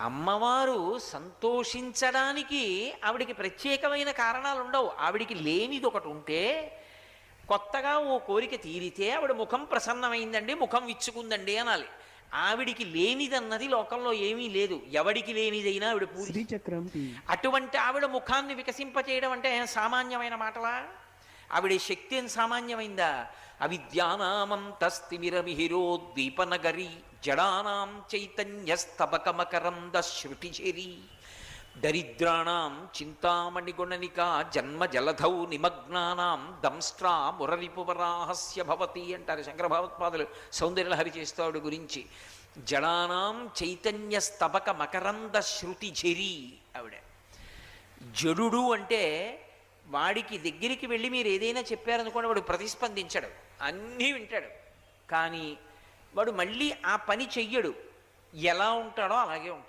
అమ్మవారు సంతోషించడానికి ఆవిడికి ప్రత్యేకమైన కారణాలు ఉండవు. ఆవిడికి లేనిది ఒకటి ఉంటే, కొత్తగా ఓ కోరిక తీరితే ఆవిడ ముఖం ప్రసన్నమైందండి, ముఖం విచ్చుకుందండి అనాలి. ఆవిడికి లేనిదన్నది లోకంలో ఏమీ లేదు. ఎవడికి లేనిదైనా ఆవిడ పూరి. శ్రీచక్రం టీ. అటువంటి ఆవిడ ముఖాన్ని వికసింపచేయడం అంటే సామాన్యమైన మాటలా? ఆవిడ శక్తి ఏం సామాన్యమైందా? అవిద్యానామంతస్తిమిరమిహిరోద్దీపనగరి జడానాం చైతన్యస్తబకమకరంద శృతిచేరి దరిద్రాణం చింతామణిగుణనికా జన్మ జలధౌ నిమగ్నానాం దంస్ట్రా మురరిపువరాహస్య భవతి అంటారు శంకర భగవత్పాదులు సౌందర్యలహరి చేస్తాడు గురించి. జడానాం చైతన్య స్తబక మకరంద శృతి చెరి ఆవిడ. జడుడు అంటే వాడికి దగ్గరికి వెళ్ళి మీరు ఏదైనా చెప్పారనుకోండి, వాడు ప్రతిస్పందించడు, అన్నీ వింటాడు, కానీ వాడు మళ్ళీ ఆ పని చెయ్యడు. ఎలా ఉంటాడో అలాగే ఉంటాడు.